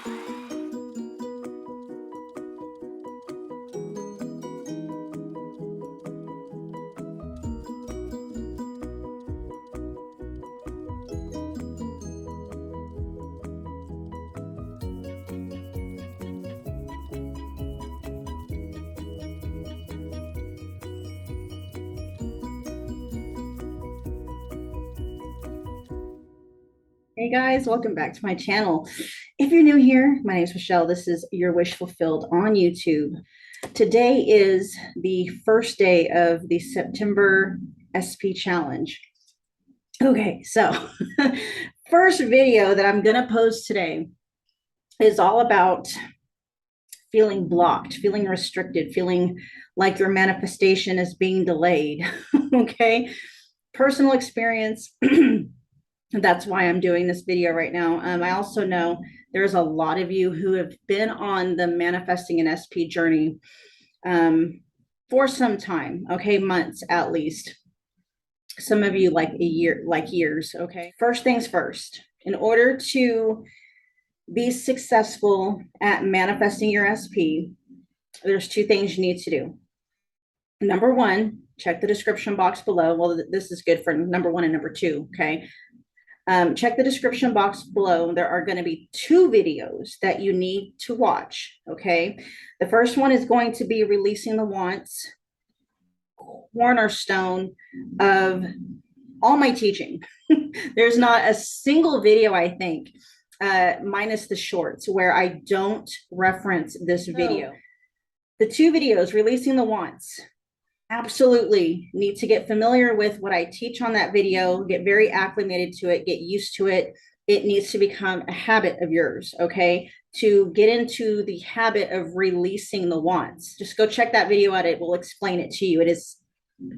Hey guys, welcome back to my channel. If you're new here, my name is Michelle. This is Your Wish Fulfilled on YouTube. Today is the first day of the September SP challenge. Okay, so first video that I'm gonna post today is all about feeling blocked, feeling restricted, feeling like your manifestation is being delayed. Okay, personal experience. That's why I'm doing this video right now. I also know there's a lot of you who have been on the manifesting an SP journey for some time, okay, months at least. Some of you like a year, like years, okay? First things first, in order to be successful at manifesting your SP, there's two things you need to do. Number one, check the description box below. Well, this is good for number one and number two, okay? Check the description box below. There are going to be two videos that you need to watch, okay? The first one is going to be releasing the wants, cornerstone of all my teaching. There's not a single video, I think, minus the shorts, where I don't reference this video. The two videos, releasing the wants, absolutely need to get familiar with what I teach on that video, get very acclimated to it, get used to it. It needs to become a habit of yours, okay? To get into the habit of releasing the wants. Just go check that video out. It will explain it to you. It is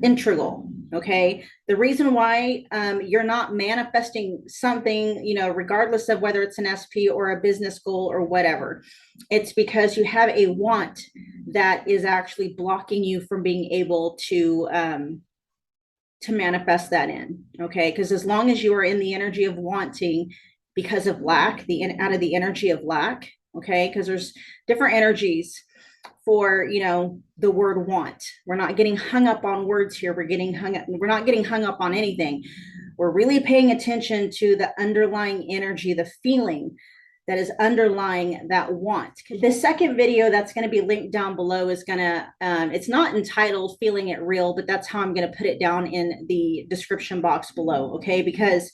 integral, okay? The reason why you're not manifesting something, you know, regardless of whether it's an SP or a business goal or whatever, it's because you have a want that is actually blocking you from being able to manifest that in, okay? Because as long as you are in the energy of wanting because of lack, out of the energy of lack, okay? Because there's different energies for, you know, the word want. We're not getting hung up on words here. We're not getting hung up on anything. We're really paying attention to the underlying energy, the feeling that is underlying that want. The second video that's going to be linked down below is going to, it's not entitled Feeling It Real, but that's how I'm going to put it down in the description box below, okay? Because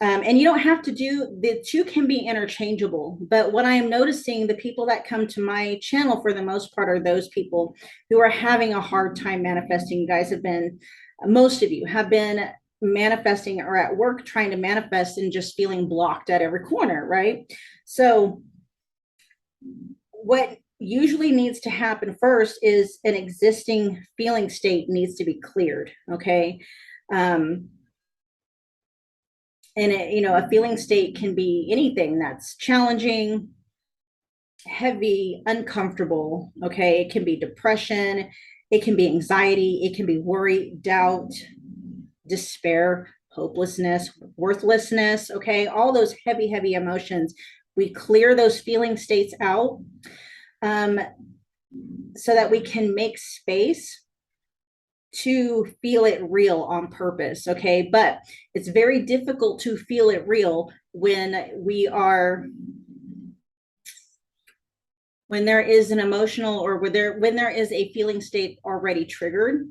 and you don't have to do, the two can be interchangeable, but what I am noticing, the people that come to my channel for the most part are those people who are having a hard time manifesting. You guys have been, most of you have been manifesting or at work trying to manifest and just feeling blocked at every corner, right? So what usually needs to happen first is an existing feeling state needs to be cleared, okay? And it, you know, a feeling state can be anything that's challenging, heavy, uncomfortable, okay? It can be depression, it can be anxiety, it can be worry, doubt, despair, hopelessness, worthlessness, okay? All those heavy, heavy emotions. We clear those feeling states out so that we can make space to feel it real on purpose, okay? But it's very difficult to feel it real when there is an emotional or when there is a feeling state already triggered,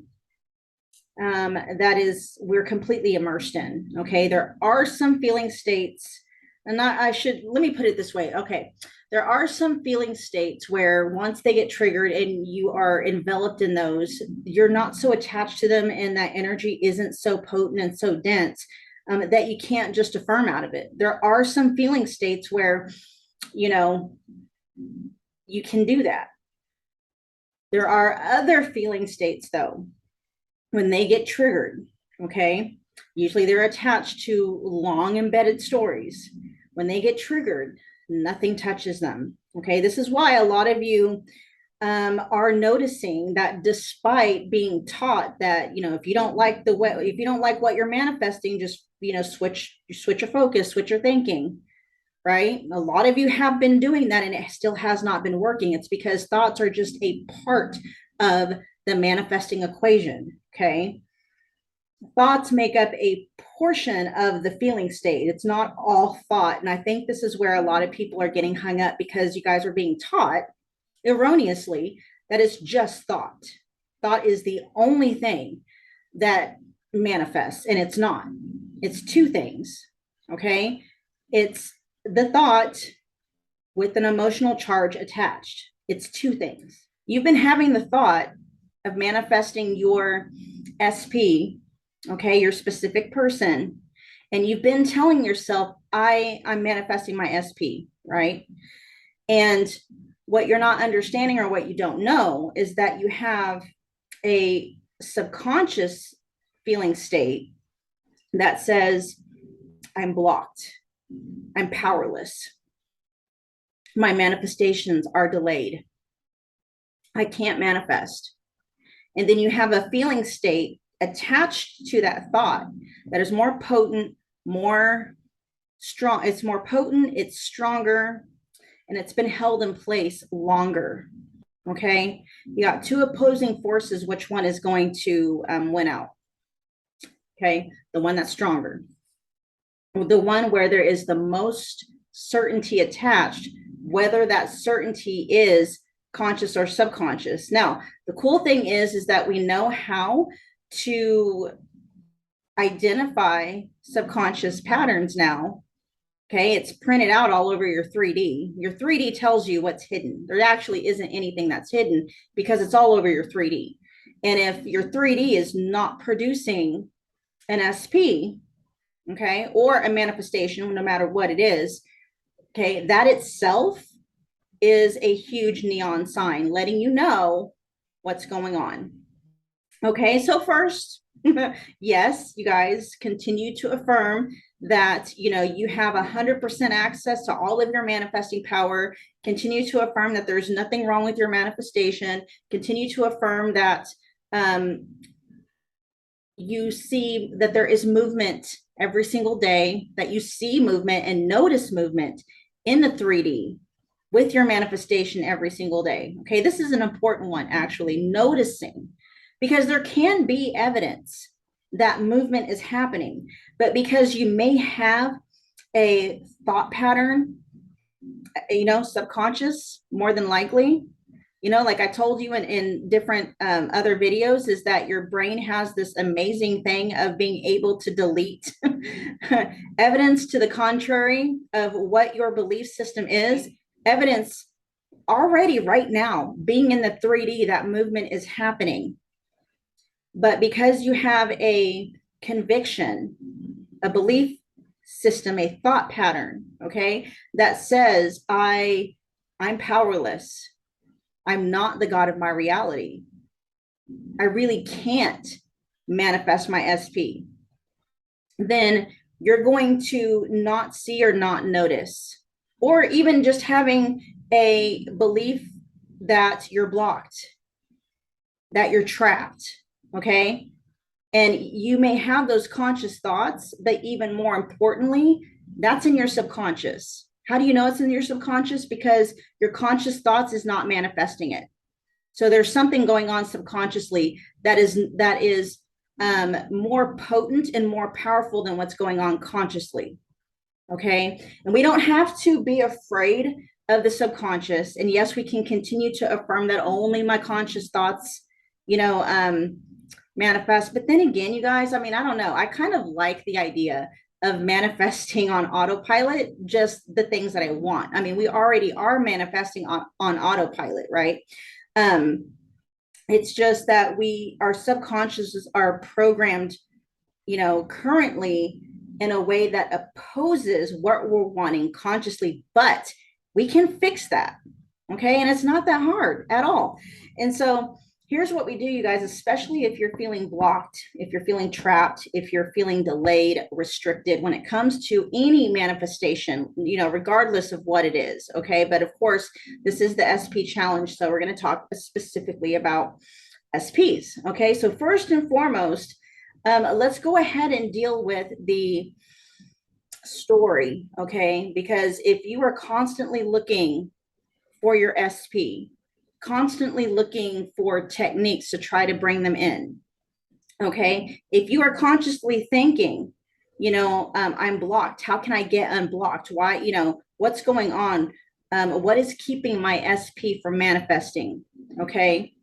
that is, we're completely immersed in, okay? There are some feeling states, and let me put it this way, okay? There are some feeling states where once they get triggered and you are enveloped in those, you're not so attached to them and that energy isn't so potent and so dense that you can't just affirm out of it. There are some feeling states where, you know, you can do that. There are other feeling states though, when they get triggered, okay? Usually they're attached to long embedded stories. When they get triggered, nothing touches them, okay? This is why a lot of you are noticing that despite being taught that, you know, if you don't like what you're manifesting, just, you know, switch your focus, switch your thinking. right? A lot of you have been doing that and it still has not been working. It's because thoughts are just a part of the manifesting equation, okay? Thoughts make up a portion of the feeling state. It's not all thought. And I think this is where a lot of people are getting hung up, because you guys are being taught erroneously that it's just thought. Thought is the only thing that manifests, and it's not. It's two things, okay? It's the thought with an emotional charge attached. It's two things. You've been having the thought of manifesting your SP, okay, your specific person, and you've been telling yourself, I'm manifesting my SP, right? And what you're not understanding, or what you don't know, is that you have a subconscious feeling state that says, I'm blocked, I'm powerless, my manifestations are delayed, I can't manifest. And then you have a feeling state attached to that thought that is more potent, more strong. It's more potent, it's stronger, and it's been held in place longer. Okay, you got two opposing forces. Which one is going to win out? Okay, the one that's stronger, the one where there is the most certainty attached, whether that certainty is conscious or subconscious. Now, the cool thing is that we know how to identify subconscious patterns now. Okay, it's printed out all over your 3D. Your 3D tells you what's hidden. There actually isn't anything that's hidden, because it's all over your 3D. And if your 3D is not producing an SP, okay, or a manifestation, no matter what it is, okay, that itself is a huge neon sign letting you know what's going on. Okay, so first, yes, you guys continue to affirm that, you know, you have 100% access to all of your manifesting power. Continue to affirm that there's nothing wrong with your manifestation. Continue to affirm that you see that there is movement every single day, that you see movement and notice movement in the 3D with your manifestation every single day. Okay, this is an important one, actually, noticing, because there can be evidence that movement is happening, but because you may have a thought pattern, you know, subconscious, more than likely, you know, like I told you in different other videos, is that your brain has this amazing thing of being able to delete evidence to the contrary of what your belief system is. Evidence already right now being in the 3D, that movement is happening. But because you have a conviction, a belief system, a thought pattern, okay, that says I'm powerless, I'm not the God of my reality, I really can't manifest my SP, then you're going to not see or not notice, or even just having a belief that you're blocked, that you're trapped, okay? And you may have those conscious thoughts, but even more importantly, that's in your subconscious. How do you know it's in your subconscious? Because your conscious thoughts is not manifesting it. So there's something going on subconsciously that is more potent and more powerful than what's going on consciously. Okay, and we don't have to be afraid of the subconscious. And yes, we can continue to affirm that only my conscious thoughts, you know, manifest. But then again, you guys, I mean, I don't know, I kind of like the idea of manifesting on autopilot just the things that I want. I mean, we already are manifesting on autopilot, right? It's just that our subconsciouses are programmed, you know, currently in a way that opposes what we're wanting consciously, but we can fix that. Okay, and it's not that hard at all. And so here's what we do, you guys, especially if you're feeling blocked, if you're feeling trapped, if you're feeling delayed, restricted when it comes to any manifestation, you know, regardless of what it is. Okay, but of course, this is the SP challenge, so we're going to talk specifically about SPs. Okay, so first and foremost, let's go ahead and deal with the story, okay? Because if you are constantly looking for your SP, constantly looking for techniques to try to bring them in, okay? If you are consciously thinking, I'm blocked, how can I get unblocked? Why, what's going on? What is keeping my SP from manifesting? Okay,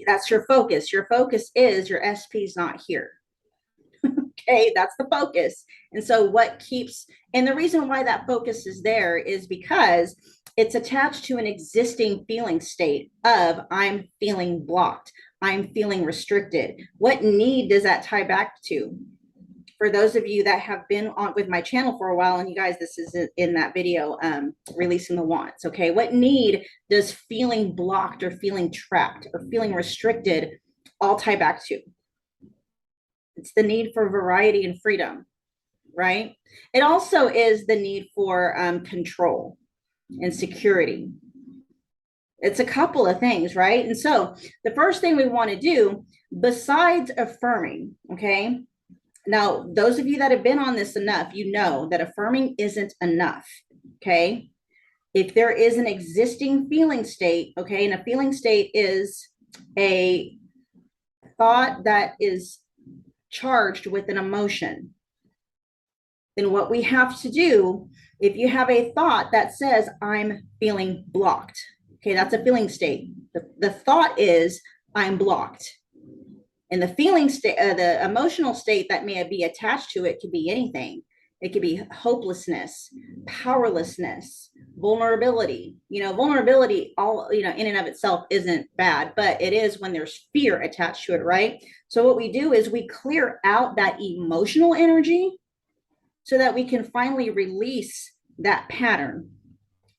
that's your focus. Your focus is your SP is not here. Okay, that's the focus. And so what keeps, and the reason why that focus is there is because it's attached to an existing feeling state of I'm feeling blocked, I'm feeling restricted. What need does that tie back to? For those of you that have been on with my channel for a while, and you guys, this is in that video, releasing the wants. Okay, what need does feeling blocked or feeling trapped or feeling restricted all tie back to? It's the need for variety and freedom, right? It also is the need for control and security. It's a couple of things, right? And so the first thing we want to do, besides affirming, okay, now those of you that have been on this enough, you know that affirming isn't enough, okay? If there is an existing feeling state, okay, and a feeling state is a thought that is charged with an emotion, then what we have to do, if you have a thought that says, I'm feeling blocked, okay, that's a feeling state. The thought is, I'm blocked. And the feeling state, the emotional state that may be attached to it could be anything. It could be hopelessness, powerlessness, vulnerability. Vulnerability, all, in and of itself isn't bad, but it is when there's fear attached to it, right? So what we do is we clear out that emotional energy so that we can finally release that pattern,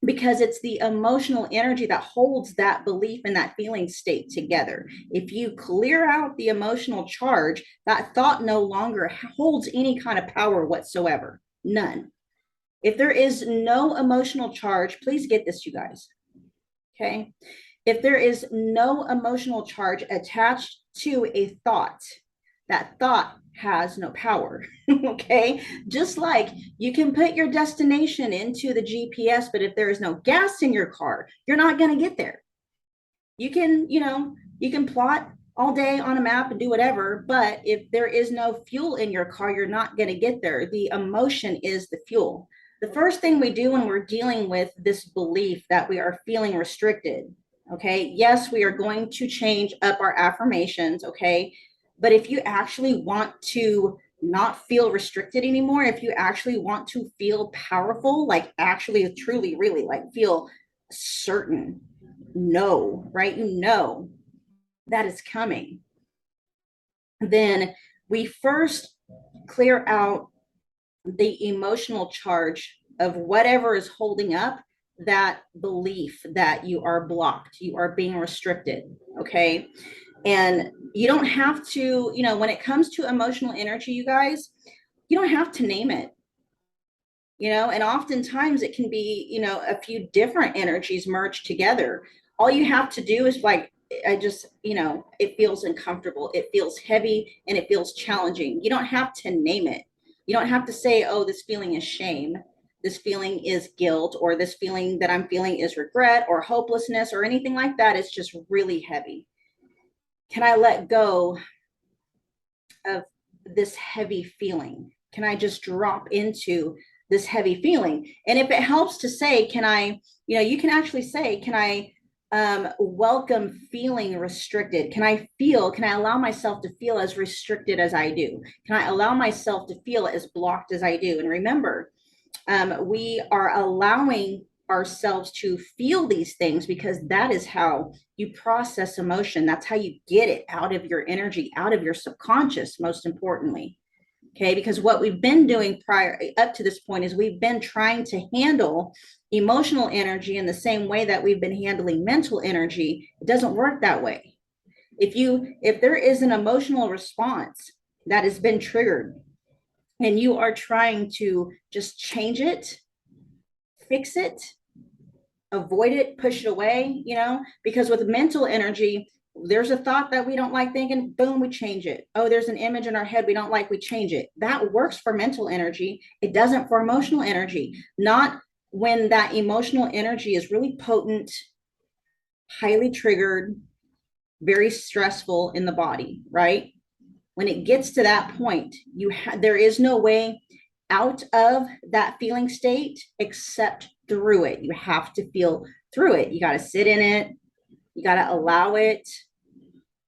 because it's the emotional energy that holds that belief and that feeling state together. If you clear out the emotional charge, that thought no longer holds any kind of power whatsoever. None. If there is no emotional charge, please get this, you guys. Okay. If there is no emotional charge attached to a thought, that thought has no power. Okay, just like you can put your destination into the GPS, but if there is no gas in your car, you're not going to get there. You can plot all day on a map and do whatever, but if there is no fuel in your car, you're not going to get there. The emotion is the fuel. The first thing we do when we're dealing with this belief that we are feeling restricted, okay, yes, we are going to change up our affirmations, okay, but if you actually want to not feel restricted anymore, if you actually want to feel powerful, like actually, truly, really, like feel certain, right? That is coming. Then we first clear out the emotional charge of whatever is holding up that belief that you are blocked, you are being restricted, okay? And you don't have to, when it comes to emotional energy, you guys, you don't have to name it, and oftentimes it can be, a few different energies merged together. All you have to do is like, it feels uncomfortable, it feels heavy, and it feels challenging. You don't have to name it. You don't have to say, oh, this feeling is shame, this feeling is guilt, or this feeling that I'm feeling is regret or hopelessness or anything like that. It's just really heavy. Can I let go of this heavy feeling? Can I just drop into this heavy feeling? And if it helps to say, can I, you can actually say, can I welcome feeling restricted? Can I allow myself to feel as restricted as I do? Can I allow myself to feel as blocked as I do? And remember, we are allowing ourselves to feel these things because that is how you process emotion. That's how you get it out of your energy, out of your subconscious, most importantly. Okay, because what we've been doing prior up to this point is we've been trying to handle emotional energy in the same way that we've been handling mental energy. It doesn't work that way. If there is an emotional response that has been triggered and you are trying to just change it, fix it, avoid it, push it away, because with mental energy, There's a thought that we don't like thinking, boom, we change it. Oh, there's an image in our head we don't like, we change it. That works for mental energy. It doesn't for emotional energy. Not when that emotional energy is really potent, highly triggered, very stressful in the body, right? When it gets to that point, there is no way out of that feeling state except through it. You have to feel through it. You got to sit in it. You got to allow it.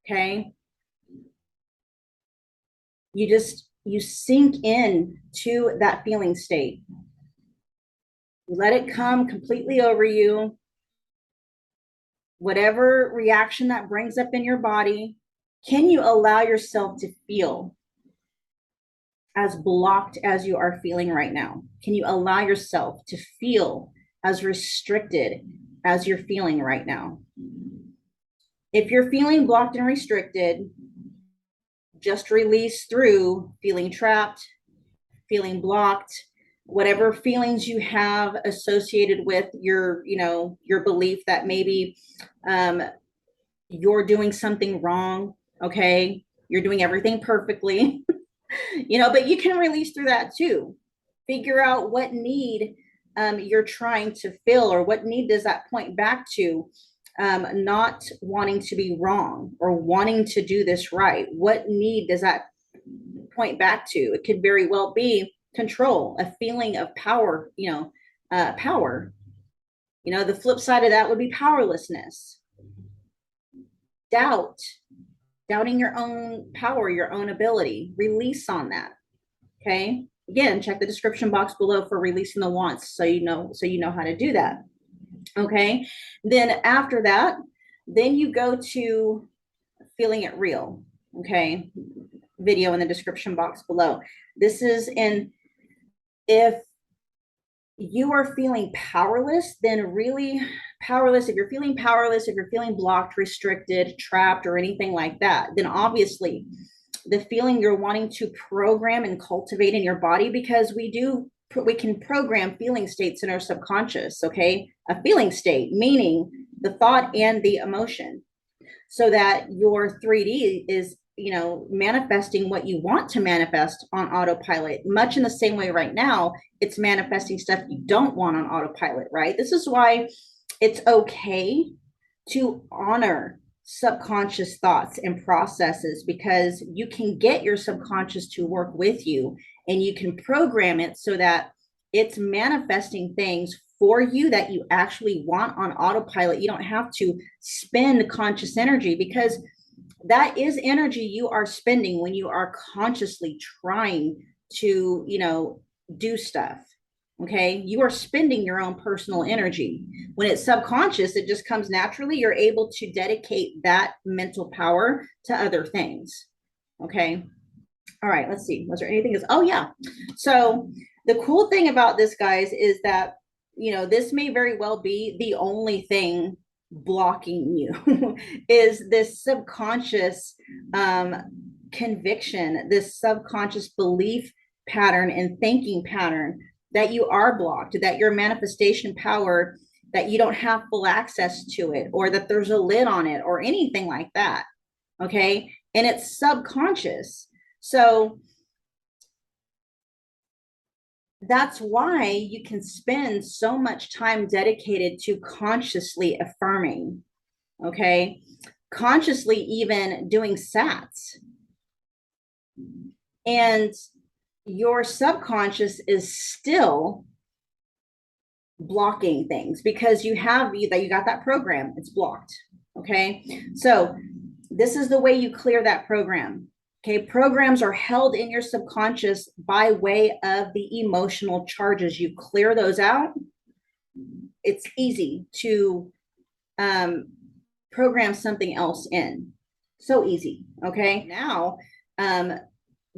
Okay. You sink in to that feeling state. You let it come completely over you. Whatever reaction that brings up in your body, can you allow yourself to feel as blocked as you are feeling right now? Can you allow yourself to feel as restricted as you're feeling right now? If you're feeling blocked and restricted, just release through feeling trapped, feeling blocked, whatever feelings you have associated with your, your belief that maybe you're doing something wrong. Okay. You're doing everything perfectly, but you can release through that too. Figure out what need you're trying to fill, or what need does that point back to. Not wanting to be wrong or wanting to do this right. What need does that point back to? It could very well be control, a feeling of power, power. The flip side of that would be powerlessness, doubt, doubting your own power, your own ability. Release on that. Okay. Again, check the description box below for releasing the wants, so you know how to do that. Okay. Then after that, then you go to feeling it real. Okay. Video in the description box below. This is if you are feeling powerless, then really powerless, if you're feeling powerless, if you're feeling blocked, restricted, trapped, or anything like that, then obviously the feeling you're wanting to program and cultivate in your body, because we can program feeling states in our subconscious. Okay. A feeling state, meaning the thought and the emotion, so that your 3D is, manifesting what you want to manifest on autopilot, much in the same way right now it's manifesting stuff you don't want on autopilot, right? This is why it's okay to honor subconscious thoughts and processes, because you can get your subconscious to work with you, and you can program it so that it's manifesting things for you that you actually want on autopilot. You don't have to spend conscious energy, because that is energy you are spending when you are consciously trying to, do stuff. Okay. You are spending your own personal energy. When it's subconscious, it just comes naturally. You're able to dedicate that mental power to other things. Okay. All right. Let's see. Was there anything else? Oh, yeah. So the cool thing about this, guys, is that, this may very well be the only thing blocking you is this subconscious conviction, this subconscious belief pattern and thinking pattern that you are blocked, that your manifestation power, that you don't have full access to it, or that there's a lid on it, or anything like that. Okay. And it's subconscious. So that's why you can spend so much time dedicated to consciously affirming, okay? Consciously even doing SATs. And your subconscious is still blocking things because you got that program, it's blocked, okay? So this is the way you clear that program. Okay, programs are held in your subconscious by way of the emotional charges. You clear those out. It's easy to program something else in. So easy. Okay, now,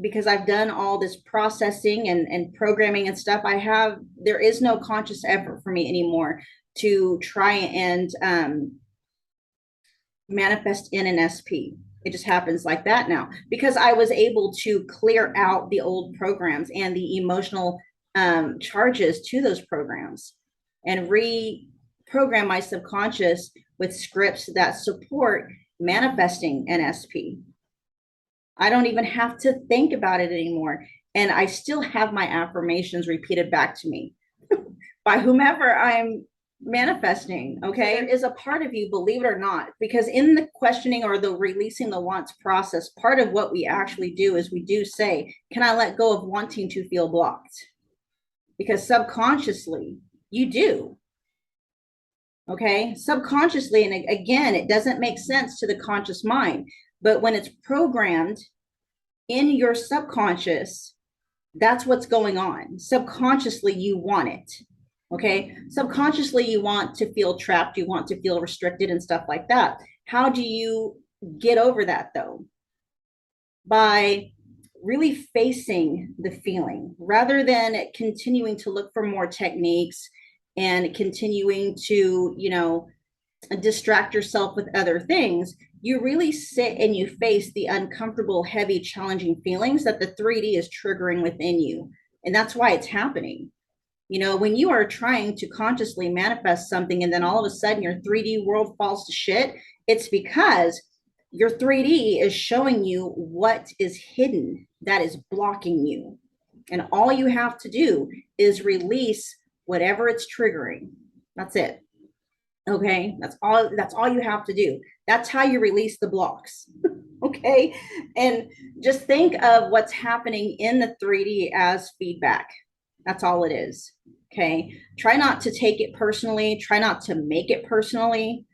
because I've done all this processing and programming and stuff, there is no conscious effort for me anymore to try and manifest in an SP. It just happens like that now, because I was able to clear out the old programs and the emotional charges to those programs, and reprogram my subconscious with scripts that support manifesting an SP. I don't even have to think about it anymore. And I still have my affirmations repeated back to me by whomever I'm manifesting. Okay. There is a part of you, believe it or not, because in the questioning or the releasing the wants process, part of what we actually do is we do say, can I let go of wanting to feel blocked? Because subconsciously you do. Okay. Subconsciously. And again, it doesn't make sense to the conscious mind, but when it's programmed in your subconscious, that's what's going on. Subconsciously, you want it. Okay. Subconsciously, you want to feel trapped. You want to feel restricted and stuff like that. How do you get over that though? By really facing the feeling rather than continuing to look for more techniques and continuing to, distract yourself with other things. You really sit and you face the uncomfortable, heavy, challenging feelings that the 3D is triggering within you. And that's why it's happening. When you are trying to consciously manifest something and then all of a sudden your 3D world falls to shit, it's because your 3D is showing you what is hidden that is blocking you. And all you have to do is release whatever it's triggering. That's it. Okay, that's all you have to do. That's how you release the blocks. Okay, and just think of what's happening in the 3D as feedback. That's all it is. Okay, try not to take it personally, try not to make it personally.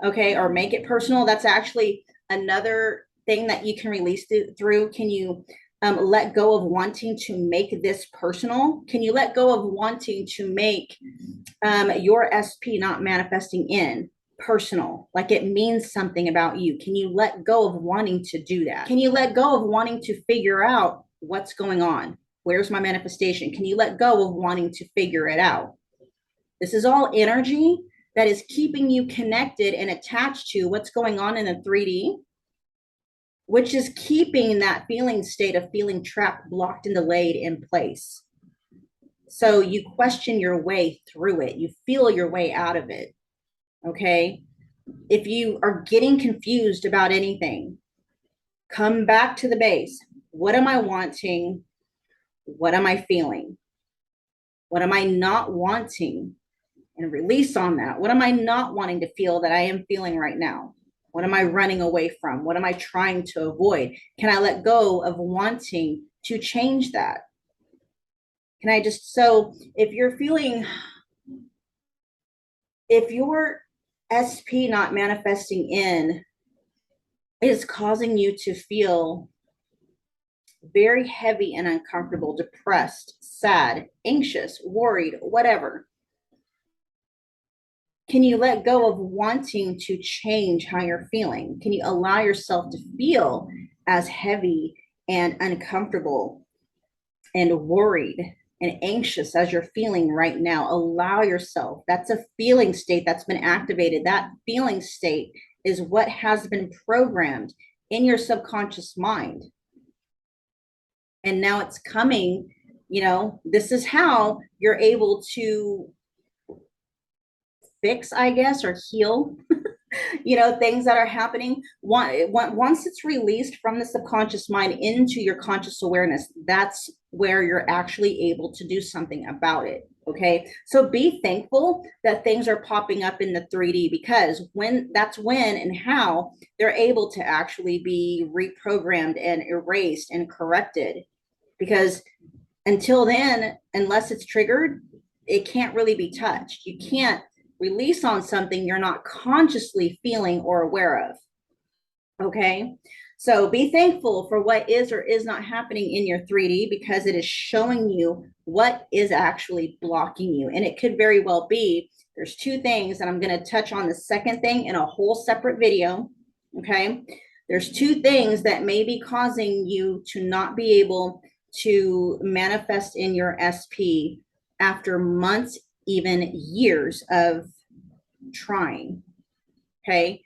Okay, or make it personal. That's actually another thing that you can release through. Can you let go of wanting to make this personal? Can you let go of wanting to make your SP not manifesting in personal, like it means something about you? Can you let go of wanting to do that? Can you let go of wanting to figure out what's going on? Where's my manifestation? Can you let go of wanting to figure it out? This is all energy that is keeping you connected and attached to what's going on in the 3D, which is keeping that feeling state of feeling trapped, blocked, and delayed in place. So you question your way through it. You feel your way out of it. Okay. If you are getting confused about anything, come back to the base. What am I wanting? What am I feeling? What am I not wanting? And release on that. What am I not wanting to feel that I am feeling right now? What am I running away from? What am I trying to avoid? Can I let go of wanting to change that? Can I just, so if you're feeling, if your SP not manifesting in is causing you to feel very heavy and uncomfortable, depressed, sad, anxious, worried, whatever, can you let go of wanting to change how you're feeling? Can you allow yourself to feel as heavy and uncomfortable and worried and anxious as you're feeling right now? Allow yourself. That's a feeling state that's been activated. That feeling state is what has been programmed in your subconscious mind. And now it's coming, this is how you're able to fix, I guess, or heal, things that are happening. Once it's released from the subconscious mind into your conscious awareness, that's where you're actually able to do something about it. Okay. So be thankful that things are popping up in the 3D, because that's when and how they're able to actually be reprogrammed and erased and corrected. Because until then, unless it's triggered, it can't really be touched. You can't release on something you're not consciously feeling or aware of. Okay. So be thankful for what is or is not happening in your 3D, because it is showing you what is actually blocking you. And it could very well be, there's two things, and I'm going to touch on the second thing in a whole separate video. Okay. There's two things that may be causing you to not be able to manifest in your SP after months, even years of trying. Okay.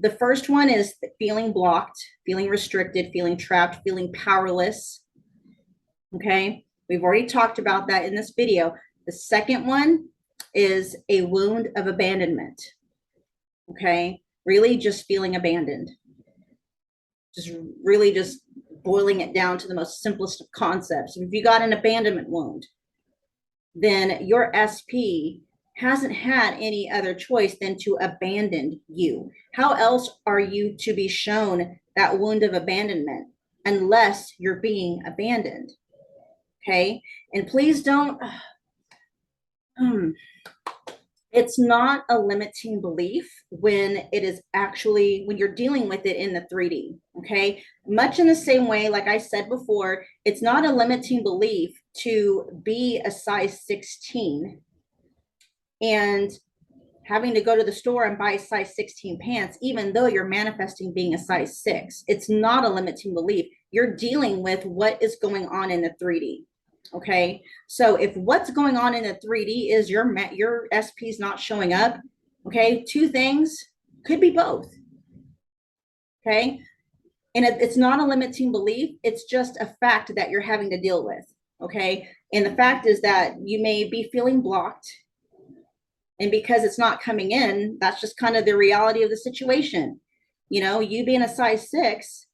The first one is feeling blocked, feeling restricted, feeling trapped, feeling powerless. Okay. We've already talked about that in this video. The second one is a wound of abandonment. Okay. really just feeling abandoned. Just really just boiling it down to the most simplest of concepts. If you got an abandonment wound, then your SP hasn't had any other choice than to abandon you. How else are you to be shown that wound of abandonment unless you're being abandoned? Okay. And please don't, it's not a limiting belief when it is actually, when you're dealing with it in the 3D. Okay. Much in the same way, like I said before, it's not a limiting belief to be a size 16 and having to go to the store and buy size 16 pants, even though you're manifesting being a size 6. It's not a limiting belief. You're dealing with what is going on in the 3D. Okay. So if what's going on in the 3D is your SP is not showing up, okay, two things, could be both. Okay. And it's not a limiting belief. It's just a fact that you're having to deal with. Okay. And the fact is that you may be feeling blocked. And because it's not coming in, that's just kind of the reality of the situation. You know, you being a size 6,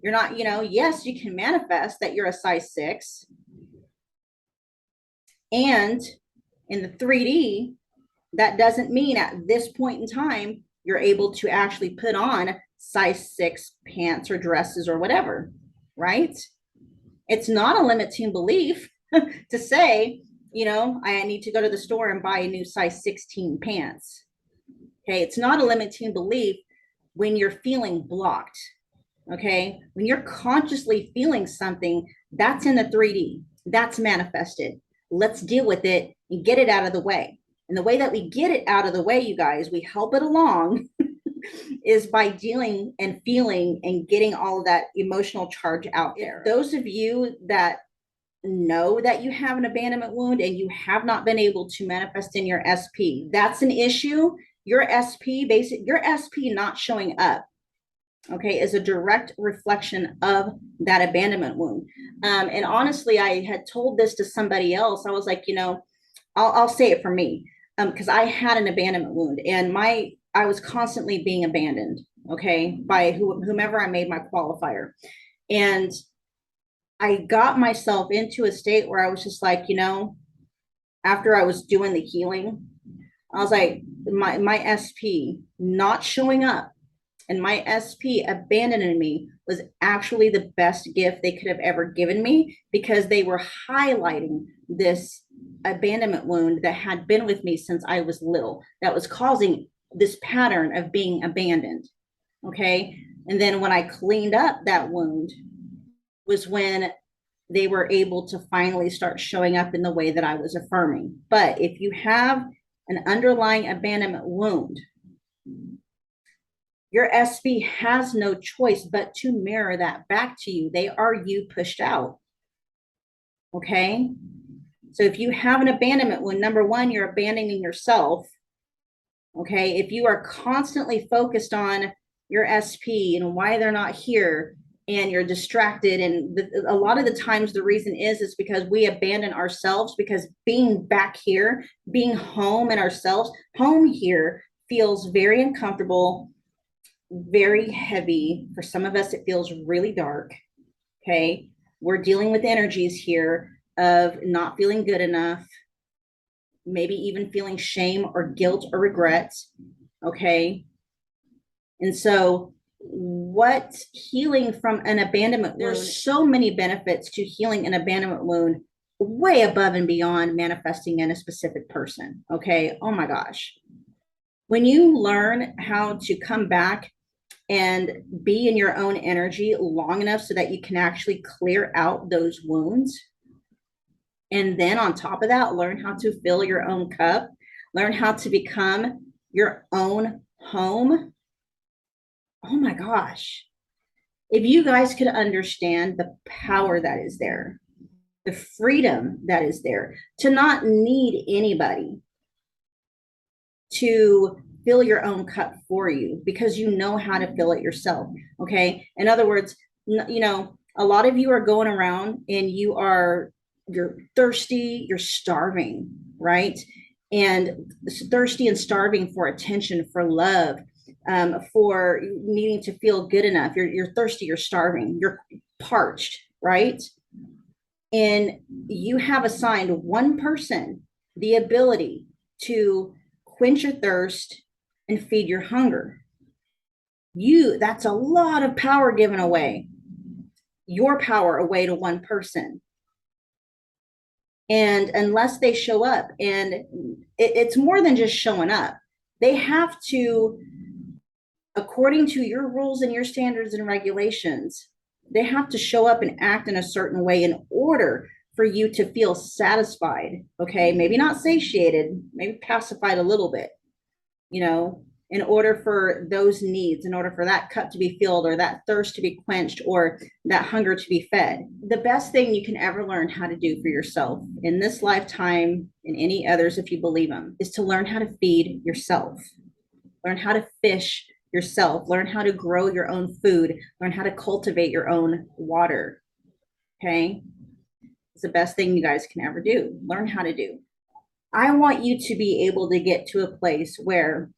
you're not, you know, yes, you can manifest that you're a size 6. And in the 3D, that doesn't mean at this point in time, you're able to actually put on size 6 pants or dresses or whatever, right? It's not a limiting belief to say, you know, I need to go to the store and buy a new size 16 pants. Okay. It's not a limiting belief when you're feeling blocked. Okay. When you're consciously feeling something, that's in the 3D, that's manifested. Let's deal with it and get it out of the way. And the way that we get it out of the way, you guys, we help it along is by dealing and feeling and getting all of that emotional charge out there. Those of you that know that you have an abandonment wound and you have not been able to manifest in your SP, that's an issue. Your SP not showing up, okay, is a direct reflection of that abandonment wound. And honestly, I had told this to somebody else. I was like, you know, I'll say it for me, because I had an abandonment wound and I was constantly being abandoned, okay, by whomever I made my qualifier. And I got myself into a state where I was just like, you know, after I was doing the healing, I was like, my SP not showing up and my SP abandoning me was actually the best gift they could have ever given me, because they were highlighting this abandonment wound that had been with me since I was little, that was causing this pattern of being abandoned. Okay. And then when I cleaned up that wound was when they were able to finally start showing up in the way that I was affirming. But if you have an underlying abandonment wound, your SP has no choice but to mirror that back to you. They are you pushed out. Okay. So if you have an abandonment wound, number one, you're abandoning yourself. Okay. If you are constantly focused on your SP and why they're not here, and you're distracted, and a lot of the times the reason is because we abandon ourselves, because being back here, being home in ourselves, home here feels very uncomfortable, very heavy. For some of us, it feels really dark. Okay. We're dealing with energies here of not feeling good enough, maybe even feeling shame or guilt or regret. Okay. And so what healing from an abandonment wound, there's so many benefits to healing an abandonment wound, way above and beyond manifesting in a specific person. Okay. Oh my gosh. When you learn how to come back and be in your own energy long enough so that you can actually clear out those wounds, and then on top of that, learn how to fill your own cup, learn how to become your own home. Oh my gosh. If you guys could understand the power that is there, the freedom that is there, to not need anybody to fill your own cup for you, because you know how to fill it yourself. Okay. In other words, you know, a lot of you are going around and you're thirsty, you're starving, right? And thirsty and starving for attention, for love, for needing to feel good enough. You're thirsty, you're starving, you're parched, right? And you have assigned one person the ability to quench your thirst and feed your hunger. That's a lot of power given away, your power away to one person. And unless they show up, and it's more than just showing up, they have to, according to your rules and your standards and regulations, they have to show up and act in a certain way in order for you to feel satisfied. Okay, maybe not satiated, maybe pacified a little bit, you know, in order for those needs, in order for that cup to be filled or that thirst to be quenched or that hunger to be fed. The best thing you can ever learn how to do for yourself in this lifetime and any others, if you believe them, is to learn how to feed yourself, learn how to fish yourself, learn how to grow your own food, learn how to cultivate your own water. Okay, it's the best thing you guys can ever do. Learn how to do. I want you to be able to get to a place where,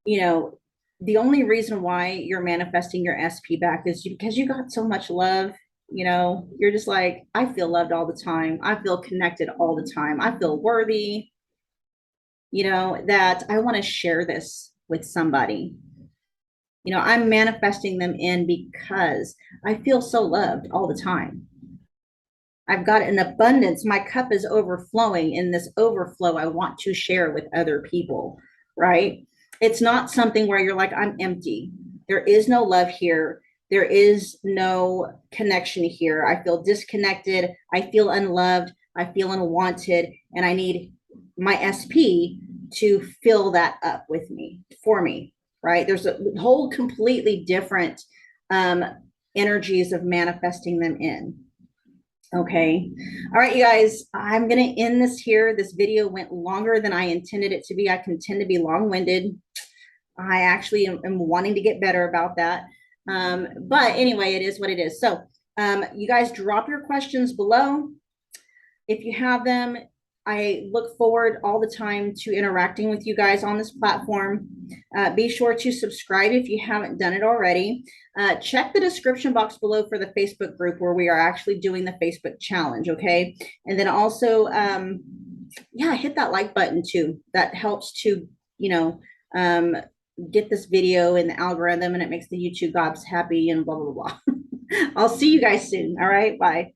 you know, the only reason why you're manifesting your SP back is because you got so much love. You know, you're just like, I feel loved all the time. I feel connected all the time. I feel worthy, you know, that I want to share this with somebody. You know, I'm manifesting them in because I feel so loved all the time. I've got an abundance. My cup is overflowing. In this overflow, I want to share with other people, right? It's not something where you're like, I'm empty. There is no love here. There is no connection here. I feel disconnected. I feel unloved. I feel unwanted. And I need my SP to fill that up with me, for me, right? There's a whole completely different energies of manifesting them in. Okay. All right, you guys, I'm going to end this here. This video went longer than I intended it to be. I can tend to be long-winded. I actually am wanting to get better about that. But anyway, it is what it is. So you guys drop your questions below. If you have them, I look forward all the time to interacting with you guys on this platform. Be sure to subscribe if you haven't done it already. Check the description box below for the Facebook group where we are actually doing the Facebook challenge, okay? And then also, yeah, hit that like button too. That helps to, you know, get this video in the algorithm, and it makes the YouTube gods happy and blah, blah, blah. I'll see you guys soon. All right, bye.